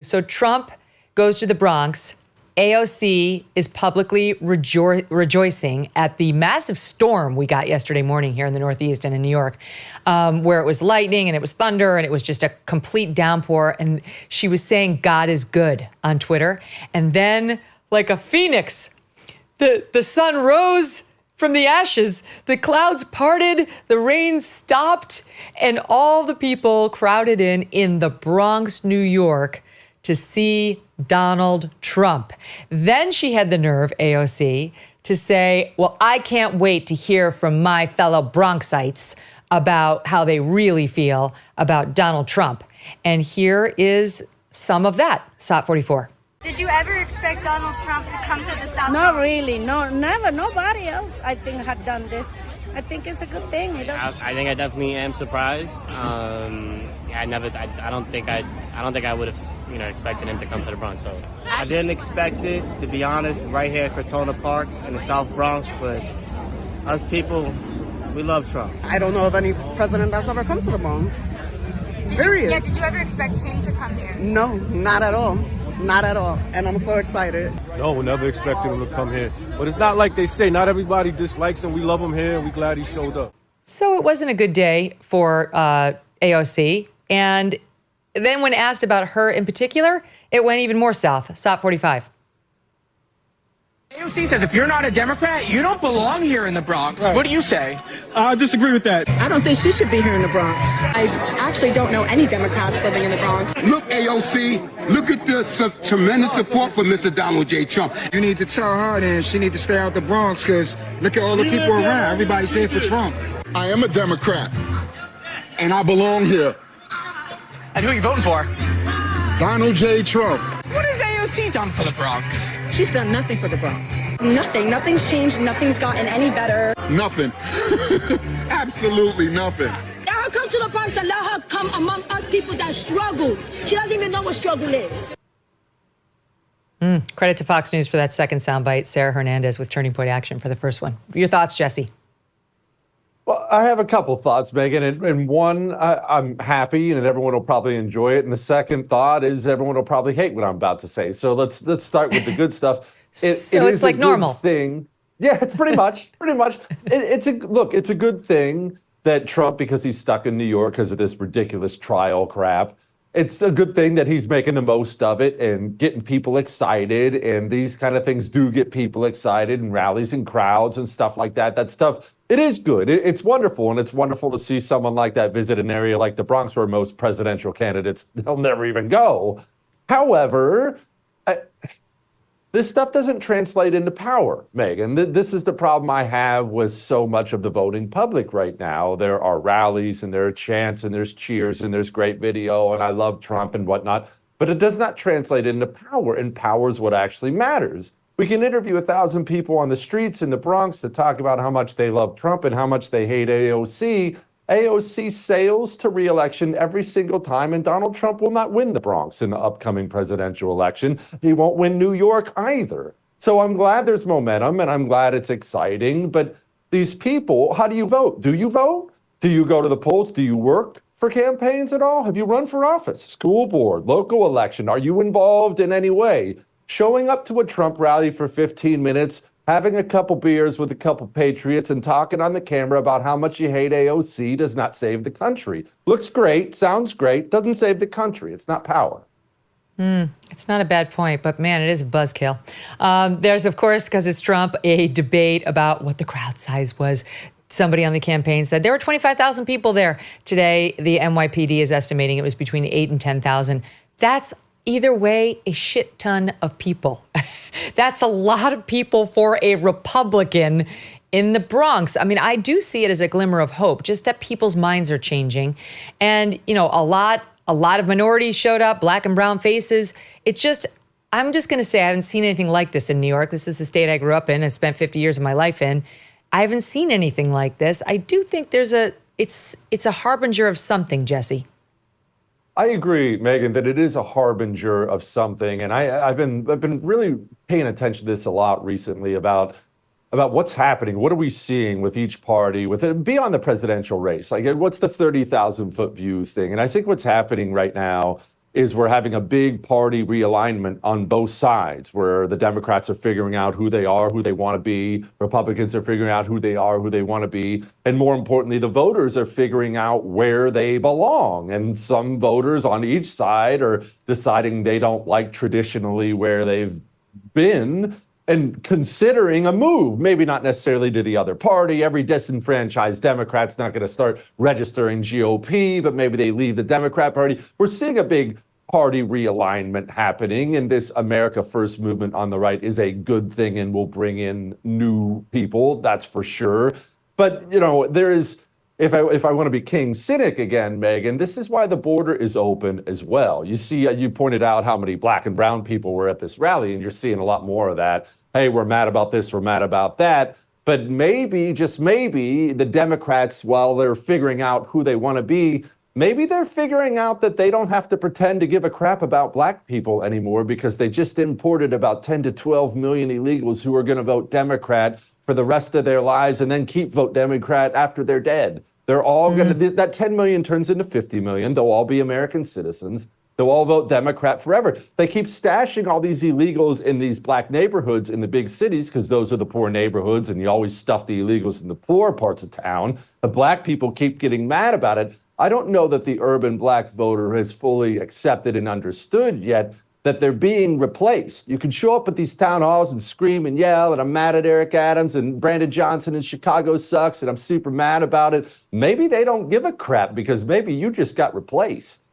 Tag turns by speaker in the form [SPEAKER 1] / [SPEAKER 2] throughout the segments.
[SPEAKER 1] So Trump goes to the Bronx. AOC is publicly rejoicing at the massive storm we got yesterday morning here in the Northeast and in New York, where it was lightning and it was thunder and it was just a complete downpour. And she was saying God is good on Twitter. And then, like a phoenix, the sun rose from the ashes, the clouds parted, the rain stopped, and all the people crowded in the Bronx, New York, to see Donald Trump. Then she had the nerve, AOC, to say, well, I can't wait to hear from my fellow Bronxites about how they really feel about Donald Trump. And here is some of that, SOT 44.
[SPEAKER 2] Did you ever expect Donald Trump to come to the South?
[SPEAKER 3] Not really, no, never. Nobody else, I think, had done this. I think it's a good thing.
[SPEAKER 4] I think I definitely am surprised. I don't think I would have, expected him to come to the Bronx. So I didn't expect it, to be honest, right here at Turnout Park in the South Bronx. But us people, we love Trump.
[SPEAKER 5] I don't know of any president that's ever come to the Bronx. Period.
[SPEAKER 2] Did you ever expect him to come here?
[SPEAKER 5] No, not at all. Not at all. And I'm so excited.
[SPEAKER 6] No, we never expected him to come here. But it's not like they say, not everybody dislikes him. We love him here, and we're glad he showed up.
[SPEAKER 1] So it wasn't a good day for AOC. And then when asked about her in particular, it went even more south. SOT 45.
[SPEAKER 7] AOC says if you're not a Democrat, you don't belong here in the Bronx. Right. What do you say?
[SPEAKER 6] I disagree with that.
[SPEAKER 3] I don't think she should be here in the Bronx. I actually don't know any Democrats living in the Bronx.
[SPEAKER 8] Look, AOC, look at the tremendous support for Mr. Donald J. Trump.
[SPEAKER 9] You need to tell her then she need to stay out the Bronx because look at all the people around. Everybody's here for Trump.
[SPEAKER 8] I am a Democrat, and I belong here.
[SPEAKER 7] And who are you voting for?
[SPEAKER 8] Donald J. Trump.
[SPEAKER 7] What has AOC done for the Bronx?
[SPEAKER 3] She's done nothing for the Bronx.
[SPEAKER 10] Nothing. Nothing's changed. Nothing's gotten any better.
[SPEAKER 8] Nothing. Absolutely nothing.
[SPEAKER 10] Let her come to the Bronx and let her come among us people that struggle. She doesn't even know what struggle is.
[SPEAKER 1] Credit to Fox News for that second soundbite. Sarah Hernandez with Turning Point Action for the first one. Your thoughts, Jesse?
[SPEAKER 11] Well, I have a couple thoughts, Megan. And one, I'm happy and everyone will probably enjoy it. And the second thought is everyone will probably hate what I'm about to say. So let's start with the good stuff.
[SPEAKER 1] It's like normal
[SPEAKER 11] thing. Yeah, it's pretty much. It's a good thing that Trump, because he's stuck in New York because of this ridiculous trial crap, it's a good thing that he's making the most of it and getting people excited. And these kind of things do get people excited and rallies and crowds and stuff like that. That stuff, it is good. It's wonderful. And it's wonderful to see someone like that visit an area like the Bronx where most presidential candidates, they'll never even go. However, this stuff doesn't translate into power, Megan. This is the problem I have with so much of the voting public right now. There are rallies and there are chants and there's cheers and there's great video and I love Trump and whatnot, but it does not translate into power, and power is what actually matters. We can interview 1,000 people on the streets in the Bronx to talk about how much they love Trump and how much they hate AOC. AOC sails to re-election every single time, and Donald Trump will not win the Bronx in the upcoming presidential election. He won't win New York either. So I'm glad there's momentum, and I'm glad it's exciting. But these people, how do you vote? Do you vote? Do you go to the polls? Do you work for campaigns at all? Have you run for office, school board, local election? Are you involved in any way? Showing up to a Trump rally for 15 minutes, having a couple beers with a couple patriots and talking on the camera about how much you hate AOC does not save the country. Looks great, sounds great, doesn't save the country. It's not power.
[SPEAKER 1] It's not a bad point, but man, it is a buzzkill. There's, of course, because it's Trump, a debate about what the crowd size was. Somebody on the campaign said there were 25,000 people there. Today, the NYPD is estimating it was between 8,000 and 10,000. That's either way a shit ton of people. That's a lot of people for a Republican in the Bronx. I mean, I do see it as a glimmer of hope, just that people's minds are changing. And, a lot of minorities showed up, black and brown faces. I'm just going to say I haven't seen anything like this in New York. This is the state I grew up in and spent 50 years of my life in. I haven't seen anything like this. I do think it's a harbinger of something, Jesse.
[SPEAKER 11] I agree, Megan, that it is a harbinger of something. And I've been really paying attention to this a lot recently about what's happening. What are we seeing with each party, beyond the presidential race? Like, what's the 30,000 foot view thing? And I think what's happening right now is we're having a big party realignment on both sides, where the Democrats are figuring out who they are, who they want to be. Republicans are figuring out who they are, who they want to be. And more importantly, the voters are figuring out where they belong. And some voters on each side are deciding they don't like traditionally where they've been and considering a move, maybe not necessarily to the other party. Every disenfranchised Democrat's not going to start registering GOP, but maybe they leave the Democrat Party. We're seeing a big party realignment happening, and this America First movement on the right is a good thing and will bring in new people, that's for sure. But, you know, there is, if I want to be king cynic again, Megyn, this is why the border is open as well. You see, you pointed out how many black and brown people were at this rally, and you're seeing a lot more of that. Hey, we're mad about this, we're mad about that. But maybe, just maybe, the Democrats, while they're figuring out who they want to be, maybe they're figuring out that they don't have to pretend to give a crap about black people anymore, because they just imported about 10 to 12 million illegals who are going to vote Democrat for the rest of their lives and then keep vote Democrat after they're dead. They're all going to, that 10 million turns into 50 million. They'll all be American citizens. They'll all vote Democrat forever. They keep stashing all these illegals in these black neighborhoods in the big cities, because those are the poor neighborhoods, and you always stuff the illegals in the poor parts of town. The black people keep getting mad about it. I don't know that the urban black voter has fully accepted and understood yet that they're being replaced. You can show up at these town halls and scream and yell, and I'm mad at Eric Adams, and Brandon Johnson in Chicago sucks, and I'm super mad about it. Maybe they don't give a crap, because maybe you just got replaced.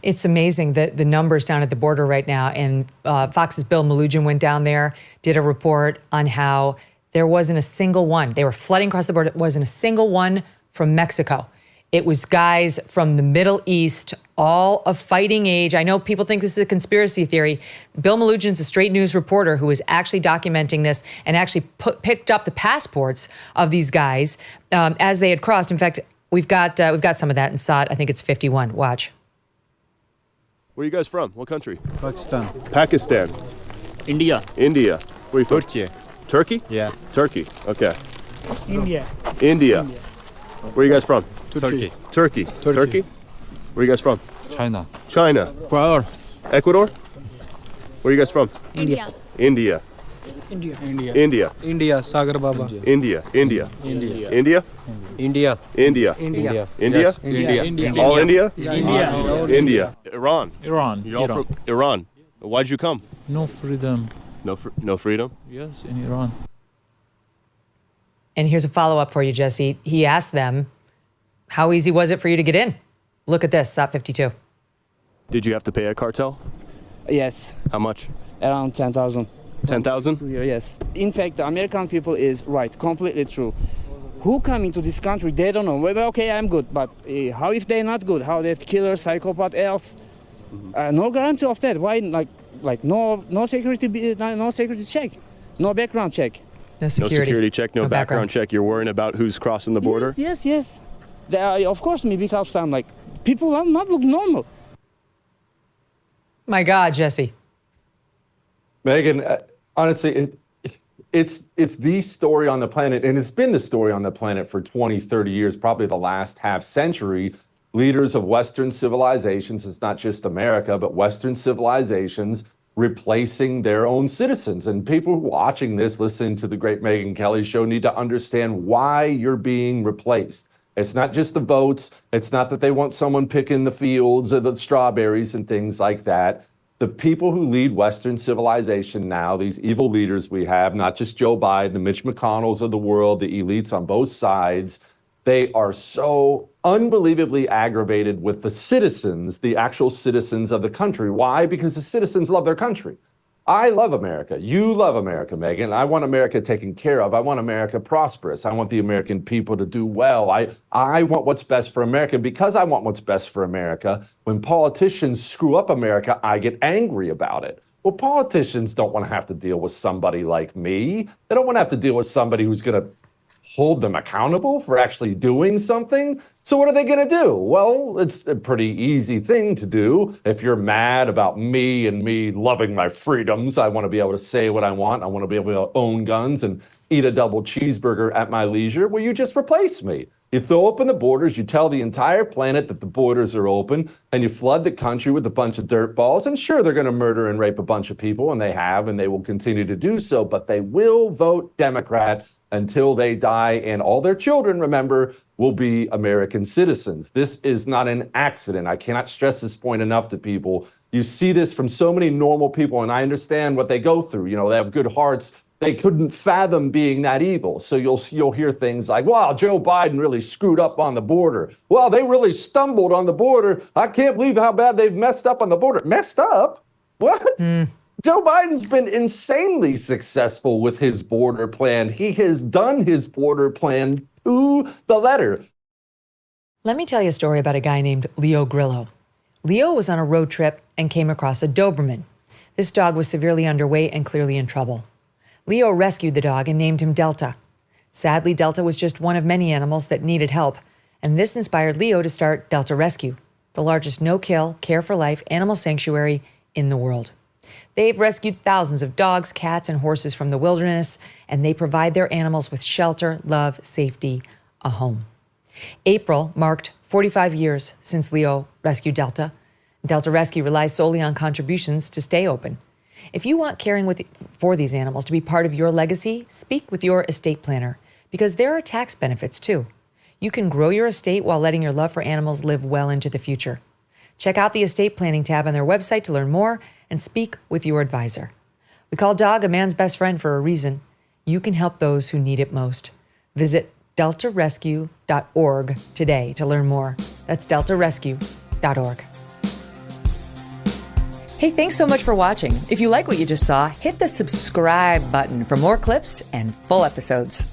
[SPEAKER 1] It's amazing the numbers down at the border right now. And Fox's Bill Malugin went down there, did a report on how there wasn't a single one. They were flooding across the border. There wasn't a single one from Mexico. It was guys from the Middle East, all of fighting age. I know people think this is a conspiracy theory. Bill Malugin's a straight news reporter who was actually documenting this and actually picked up the passports of these guys as they had crossed. In fact, we've got some of that in SOT. I think it's 51. Watch.
[SPEAKER 6] Where are you guys from? What country?
[SPEAKER 12] Pakistan.
[SPEAKER 6] Pakistan.
[SPEAKER 12] India.
[SPEAKER 6] India. Where are you from?
[SPEAKER 12] Turkey.
[SPEAKER 6] Turkey?
[SPEAKER 12] Yeah.
[SPEAKER 6] Turkey. Okay.
[SPEAKER 12] India.
[SPEAKER 6] India. Where are you guys from?
[SPEAKER 12] Turkey.
[SPEAKER 6] Turkey. Turkey. Where are you guys from?
[SPEAKER 12] China.
[SPEAKER 6] China.
[SPEAKER 12] Ecuador.
[SPEAKER 6] Ecuador? Where are you guys from?
[SPEAKER 12] India.
[SPEAKER 6] India.
[SPEAKER 12] India. India.
[SPEAKER 6] India.
[SPEAKER 12] India. Sagar Baba.
[SPEAKER 6] India. India.
[SPEAKER 12] India.
[SPEAKER 6] India?
[SPEAKER 12] India.
[SPEAKER 6] India.
[SPEAKER 12] India.
[SPEAKER 6] India?
[SPEAKER 12] Yes. India.
[SPEAKER 6] India. All India?
[SPEAKER 12] India.
[SPEAKER 6] India. Iran.
[SPEAKER 12] Iran.
[SPEAKER 6] You're all from Iran. Why'd you come?
[SPEAKER 12] No freedom.
[SPEAKER 6] No freedom?
[SPEAKER 12] Yes, in Iran.
[SPEAKER 1] And here's a follow-up for you, Jesse. He asked them, how easy was it for you to get in? Look at this, SOT 52.
[SPEAKER 6] Did you have to pay a cartel?
[SPEAKER 13] Yes.
[SPEAKER 6] How much?
[SPEAKER 13] Around 10,000.
[SPEAKER 6] 10,000?
[SPEAKER 13] Yes. In fact, the American people is right, completely true. Who come into this country, they don't know. Well, okay, I'm good, but how if they're not good? How they're killer, psychopath, else? No guarantee of that. Why, like no security, no security check, no background check.
[SPEAKER 1] No security.
[SPEAKER 6] No security check, no background check. You're worrying about who's crossing the border?
[SPEAKER 13] Yes. Of course, me, because I'm like, people are not look normal.
[SPEAKER 1] My God, Jesse.
[SPEAKER 11] Megyn, honestly, it's the story on the planet, and it's been the story on the planet for 20, 30 years, probably the last half century. Leaders of Western civilizations, it's not just America, but Western civilizations replacing their own citizens. And people watching this, listening to the great Megyn Kelly Show, need to understand why you're being replaced. It's not just the votes. It's not that they want someone picking the fields or the strawberries and things like that. The people who lead Western civilization now, these evil leaders we have, not just Joe Biden, the Mitch McConnells of the world, the elites on both sides, they are so unbelievably aggravated with the citizens, the actual citizens of the country. Why? Because the citizens love their country. I love America. You love America, Megyn. I want America taken care of. I want America prosperous. I want the American people to do well. I want what's best for America. Because I want what's best for America, when politicians screw up America, I get angry about it. Well, politicians don't want to have to deal with somebody like me. They don't want to have to deal with somebody who's going to hold them accountable for actually doing something. So what are they going to do? Well, it's a pretty easy thing to do. If you're mad about me and me loving my freedoms, I want to be able to say what I want. I want to be able to own guns and eat a double cheeseburger at my leisure. Well, you just replace me. You throw open the borders, you tell the entire planet that the borders are open, and you flood the country with a bunch of dirtballs. And sure, they're going to murder and rape a bunch of people, and they have, and they will continue to do so, but they will vote Democrat until they die, and all their children, remember, will be American citizens. This is not an accident. I cannot stress this point enough to people. You see this from so many normal people, and I understand what they go through. You know, they have good hearts. They couldn't fathom being that evil. So you'll hear things like, wow, Joe Biden really screwed up on the border. Well, they really stumbled on the border. I can't believe how bad they've messed up on the border. Messed up? What? Joe Biden's been insanely successful with his border plan. He has done his border plan to the letter.
[SPEAKER 1] Let me tell you a story about a guy named Leo Grillo. Leo was on a road trip and came across a Doberman. This dog was severely underweight and clearly in trouble. Leo rescued the dog and named him Delta. Sadly, Delta was just one of many animals that needed help, and this inspired Leo to start Delta Rescue, the largest no-kill, care-for-life animal sanctuary in the world. They've rescued thousands of dogs, cats, and horses from the wilderness, and they provide their animals with shelter, love, safety, a home. April marked 45 years since Leo rescued Delta. Delta Rescue relies solely on contributions to stay open. If you want caring for these animals to be part of your legacy, speak with your estate planner, because there are tax benefits too. You can grow your estate while letting your love for animals live well into the future. Check out the estate planning tab on their website to learn more and speak with your advisor. We call dog a man's best friend for a reason. You can help those who need it most. Visit deltarescue.org today to learn more. That's deltarescue.org. Hey, thanks so much for watching. If you like what you just saw, hit the subscribe button for more clips and full episodes.